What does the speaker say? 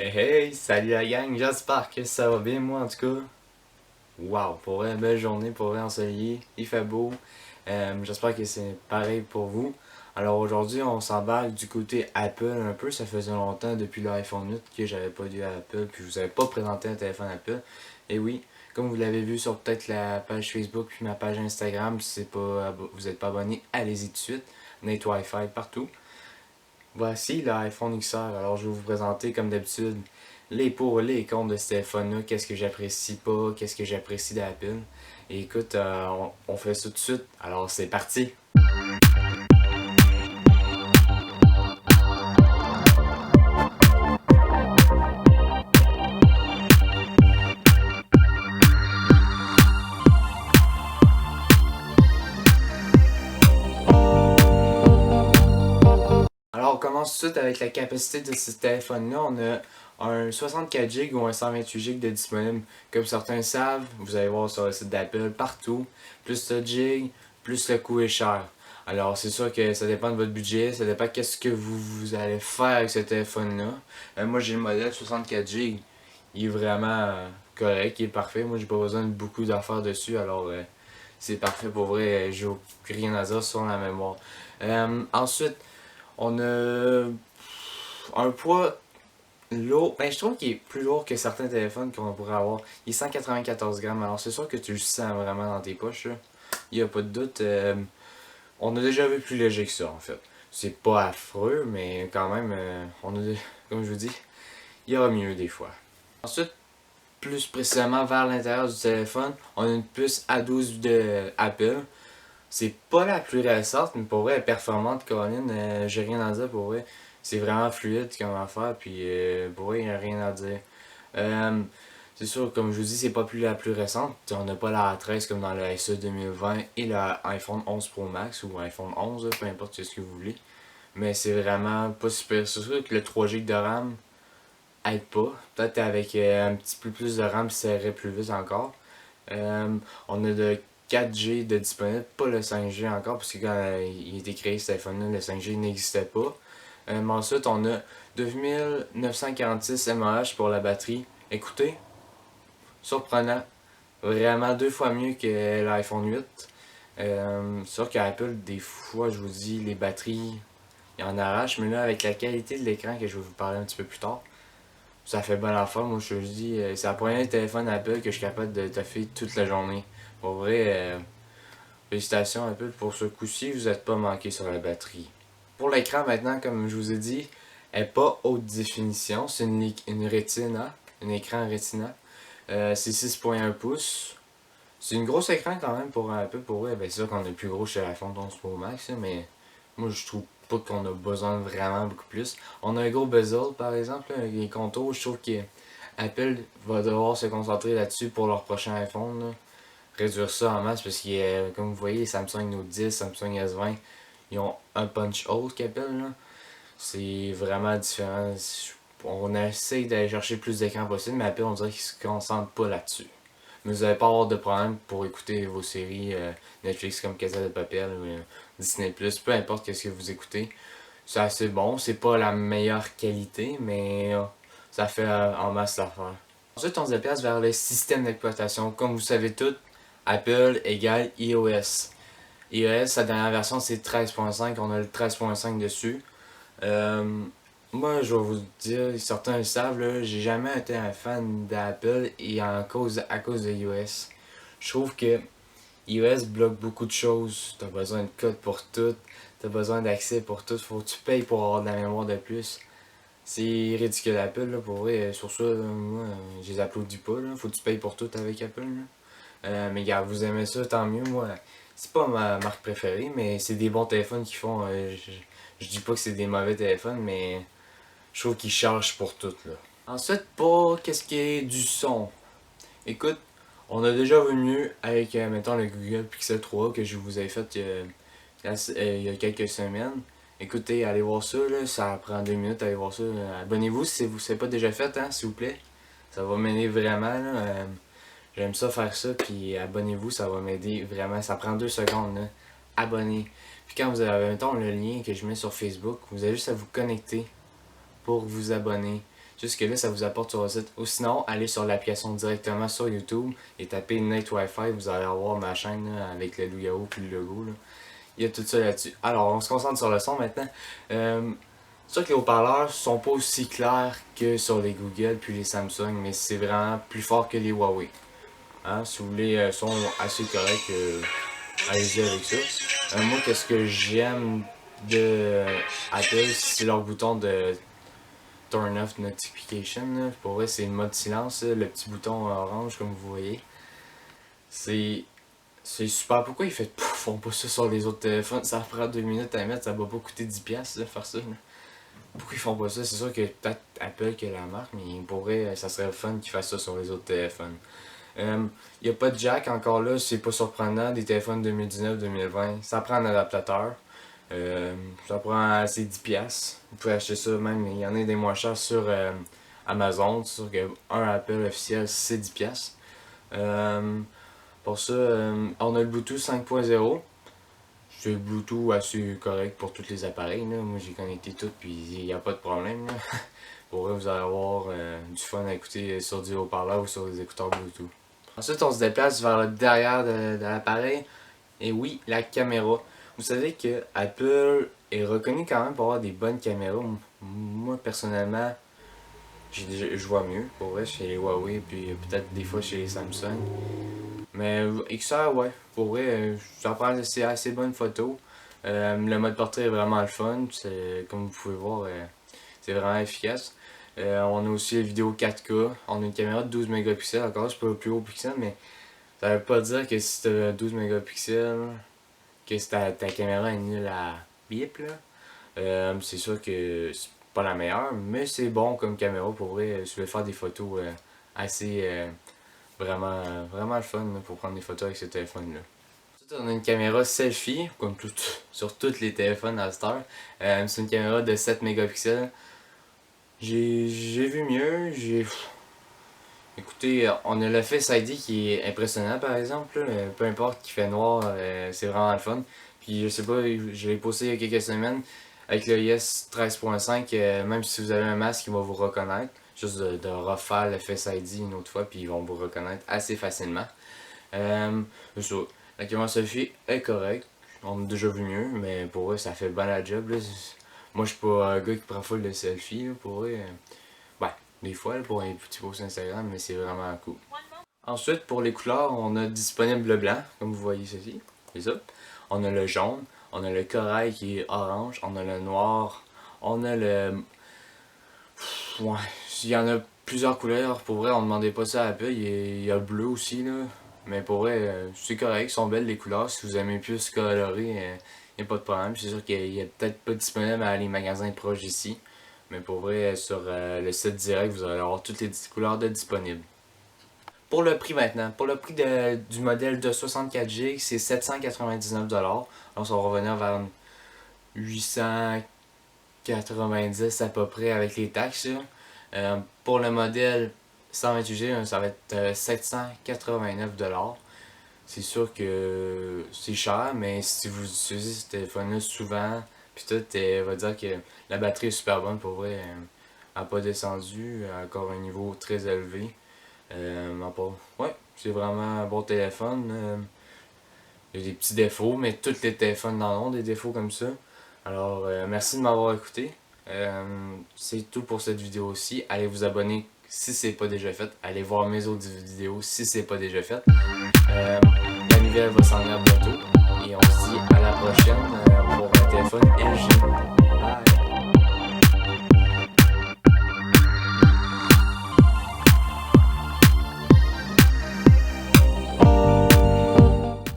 Hey hey, salut la gang, j'espère que ça va bien, moi en tout cas. Wow, pour vrai, belle journée, pour vrai ensoleillé, il fait beau. J'espère que c'est pareil pour vous. Alors aujourd'hui, on s'embarque du côté Apple un peu. Ça faisait longtemps depuis l'iPhone 8 que j'avais pas dû à Apple, puis je vous avais pas présenté un téléphone Apple. Et oui, comme vous l'avez vu sur peut-être la page Facebook puis ma page Instagram, si c'est pas, vous n'êtes pas abonné, allez-y tout de suite. Net Wi-Fi partout. Voici l'iPhone XR. Alors, je vais vous présenter, comme d'habitude, les pour et les contre de ce téléphone-là. Qu'est-ce que j'apprécie pas, qu'est-ce que j'apprécie d'Apple. Et écoute, on fait ça tout de suite. Alors, c'est parti! Alors, on commence tout de suite avec la capacité de ce téléphone-là. On a un 64 Go ou un 128 Go de disponible. Comme certains savent, vous allez voir sur le site d'Apple partout. Plus le gig, plus le coût est cher. Alors, c'est sûr que ça dépend de votre budget, ça dépend qu'est-ce que vous allez faire avec ce téléphone-là. Moi, j'ai le modèle 64 Go. Il est vraiment correct, il est parfait. Moi, j'ai pas besoin de beaucoup d'affaires dessus, alors c'est parfait pour vrai. J'ai rien à dire sur la mémoire. Ensuite, on a un poids lourd. Ben, je trouve qu'il est plus lourd que certains téléphones qu'on pourrait avoir. Il est 194 grammes. Alors, c'est sûr que tu le sens vraiment dans tes poches. Là. Il n'y a pas de doute. On a déjà vu plus léger que ça, en fait. C'est pas affreux, mais quand même, comme je vous dis, il y aura mieux des fois. Ensuite, plus précisément vers l'intérieur du téléphone, on a une puce A12 de Apple. C'est pas la plus récente, mais pour vrai, elle est performante, Colin. J'ai rien à dire pour vrai. C'est vraiment fluide comme affaire, puis pour vrai, il n'y a rien à dire. Euh, c'est sûr, comme je vous dis, c'est pas plus la plus récente. On n'a pas la A13 comme dans le SE 2020 et le iPhone 11 Pro Max ou iPhone 11, peu importe ce que vous voulez. Mais c'est vraiment pas super. C'est sûr que le 3 Go de RAM aide pas. Peut-être avec un petit peu plus de RAM, ça irait plus vite encore. Euh, on a de 4G de disponible, pas le 5G encore, parce que quand il a été créé ce téléphone-là, le 5G n'existait pas. Ensuite, on a 2946 mAh pour la batterie. Écoutez, surprenant. Vraiment deux fois mieux que l'iPhone 8. C'est sûr qu'Apple, des fois, je vous dis, les batteries, il en arrache, mais là, avec la qualité de l'écran que je vais vous parler un petit peu plus tard, ça fait bonne affaire. Moi, je te dis, c'est la première téléphone Apple que je suis capable de toffer toute la journée. Pour vrai, félicitations Apple pour ce coup-ci, vous n'êtes pas manqué sur la batterie. Pour l'écran maintenant, comme je vous ai dit, elle n'est pas haute définition, c'est une Retina, un écran Retina. C'est 6.1 pouces. C'est une grosse écran quand même pour Apple, pour vrai. Ben, c'est sûr qu'on est plus gros chez l'iPhone 11 Pro Max, mais moi je trouve pas qu'on a besoin de vraiment beaucoup plus. On a un gros bezel par exemple, là, les contours, je trouve que Apple va devoir se concentrer là-dessus pour leur prochain iPhone. Là. Réduire ça en masse parce que, comme vous voyez, Samsung Note 10, Samsung S20, ils ont un punch hole qu'Apple. Là. C'est vraiment différent. On essaye d'aller chercher le plus d'écran possible, mais Apple, on dirait qu'ils se concentrent pas là-dessus. Mais vous n'allez pas avoir de problème pour écouter vos séries Netflix comme Casa de Papel ou Disney+, peu importe ce que vous écoutez. C'est assez bon, c'est pas la meilleure qualité, mais ça fait en masse l'affaire. Ensuite, on se déplace vers le système d'exploitation. Comme vous savez tous, Apple égale iOS. iOS, sa dernière version, c'est 13.5. On a le 13.5 dessus. Euh, Moi, je vais vous dire, certains le savent, là, j'ai jamais été un fan d'Apple et à cause de iOS. Je trouve que iOS bloque beaucoup de choses. T'as besoin de code pour tout, t'as besoin d'accès pour tout. Faut que tu payes pour avoir de la mémoire de plus. C'est ridicule Apple, là, pour vrai. Sur ça, là, moi, je les applaudis pas. Là. Faut que tu payes pour tout avec Apple. Là. Mais gars, vous aimez ça, tant mieux. Moi, c'est pas ma marque préférée, mais c'est des bons téléphones qu'ils font. Je dis pas que c'est des mauvais téléphones, mais je trouve qu'ils chargent pour tout. Là. Ensuite, pour qu'est-ce qui est du son. Écoute, on a déjà vu mieux avec, mettons, le Google Pixel 3 que je vous ai fait il y a quelques semaines. Écoutez, allez voir ça, là, ça prend 2 minutes, allez voir ça. Abonnez-vous si vous ne pas déjà fait, hein, s'il vous plaît. Ça va m'aider vraiment. Là, j'aime ça faire ça, puis abonnez-vous, ça va m'aider vraiment. Ça prend 2 secondes. Là. Abonnez. Puis quand vous avez, mettons, le lien que je mets sur Facebook, vous avez juste à vous connecter pour vous abonner. Jusque-là, ça vous apporte sur le site. Ou sinon, allez sur l'application directement sur YouTube et tapez Net Wi-Fi. Vous allez avoir ma chaîne là, avec le loup-garou puis le logo. Là. Il y a tout ça là-dessus. Alors, on se concentre sur le son maintenant. C'est sûr que les haut-parleurs sont pas aussi clairs que sur les Google puis les Samsung, mais c'est vraiment plus fort que les Huawei. Hein? Si vous voulez un son assez correct, allez-y avec ça. Moi, qu'est-ce que j'aime de Apple, c'est leur bouton de Turn Off Notification. Là. Pour vrai, c'est le mode silence, là, le petit bouton orange comme vous voyez. C'est super. Pourquoi font pas ça sur les autres téléphones? Ça prend 2 minutes à mettre, ça va pas coûter 10$ de faire ça. Là. Pourquoi ils font pas ça? C'est sûr que peut-être Apple qui est la marque, mais pour vrai, ça serait le fun qu'ils fassent ça sur les autres téléphones. Il n'y a pas de jack encore là, c'est pas surprenant. Des téléphones 2019-2020, ça prend un adaptateur. Ça prend assez 10$. Vous pouvez acheter ça même, il y en a des moins chers sur Amazon. C'est sûr qu'un Apple officiel c'est 10$. Pour ça, on a le Bluetooth 5.0. C'est le Bluetooth assez correct pour tous les appareils. Là. Moi j'ai connecté tout puis il n'y a pas de problème. Là. Pour vrai, vous allez avoir du fun à écouter sur du haut-parleur ou sur des écouteurs Bluetooth. Ensuite, on se déplace vers le derrière de l'appareil. Et oui, la caméra. Vous savez que Apple est reconnu quand même pour avoir des bonnes caméras. Moi, personnellement, je vois mieux, pour vrai, chez les Huawei, puis peut-être des fois chez les Samsung. Mais XR, ouais, pour vrai, ça prend assez bonnes photos. Le mode portrait est vraiment le fun. Comme vous pouvez voir, c'est vraiment efficace. On a aussi la vidéo 4K. On a une caméra de 12 mégapixels. Encore, c'est pas le plus haut pixel, mais ça veut pas dire que si tu as 12 mégapixels, que si ta caméra est nulle à bip. C'est sûr que c'est pas la meilleure, mais c'est bon comme caméra pour vrai. Si vous voulez faire des photos assez vraiment le fun là, pour prendre des photos avec ce téléphone-là. Ensuite, on a une caméra selfie, comme sur tous les téléphones à cette heure. C'est une caméra de 7 mégapixels. J'ai vu mieux, Écoutez, on a le Face ID qui est impressionnant par exemple, là. Peu importe qu'il fait noir, c'est vraiment le fun. Puis je sais pas, je l'ai posté il y a quelques semaines, avec le iOS 13.5, même si vous avez un masque, il va vous reconnaître. Juste de refaire le Face ID une autre fois, puis ils vont vous reconnaître assez facilement. Ça. La caméra selfie est correcte, on a déjà vu mieux, mais pour eux ça fait bien la job. Là. Moi je suis pas un gars qui prend full de selfies, là, pour eux. Des fois là, pour un petit post Instagram, mais c'est vraiment cool. Ensuite, pour les couleurs, on a disponible le blanc, comme vous voyez ceci. C'est ça. On a le jaune, on a le corail qui est orange, on a le noir, on a le... Ouais, il y en a plusieurs couleurs. Pour vrai, on ne demandait pas ça à Apple. Il y a le bleu aussi, là. Mais pour vrai, c'est correct, sont belles les couleurs. Si vous aimez plus coloré, il n'y a pas de problème. C'est sûr qu'il est peut-être pas disponible à les magasins proches ici. Mais pour vrai, sur le site direct, vous allez avoir toutes les couleurs de disponibles. Pour le prix maintenant, pour le prix du modèle de 64 Go, c'est 799$. Alors ça va revenir vers 890 à peu près avec les taxes. Pour le modèle 128Go, ça va être 789$. C'est sûr que c'est cher, mais si vous utilisez ce téléphone-là souvent, puis tout, va dire que la batterie est super bonne pour vrai. Elle n'a pas descendu, elle a encore un niveau très élevé. Ouais, c'est vraiment un bon téléphone. Il y a des petits défauts, mais tous les téléphones en ont des défauts comme ça. Alors, merci de m'avoir écouté. C'est tout pour cette vidéo-ci. Allez vous abonner si c'est pas déjà fait. Allez voir mes autres vidéos si c'est pas déjà fait. La nouvelle va s'en venir bientôt. Et on se dit à la prochaine pour un téléphone LG.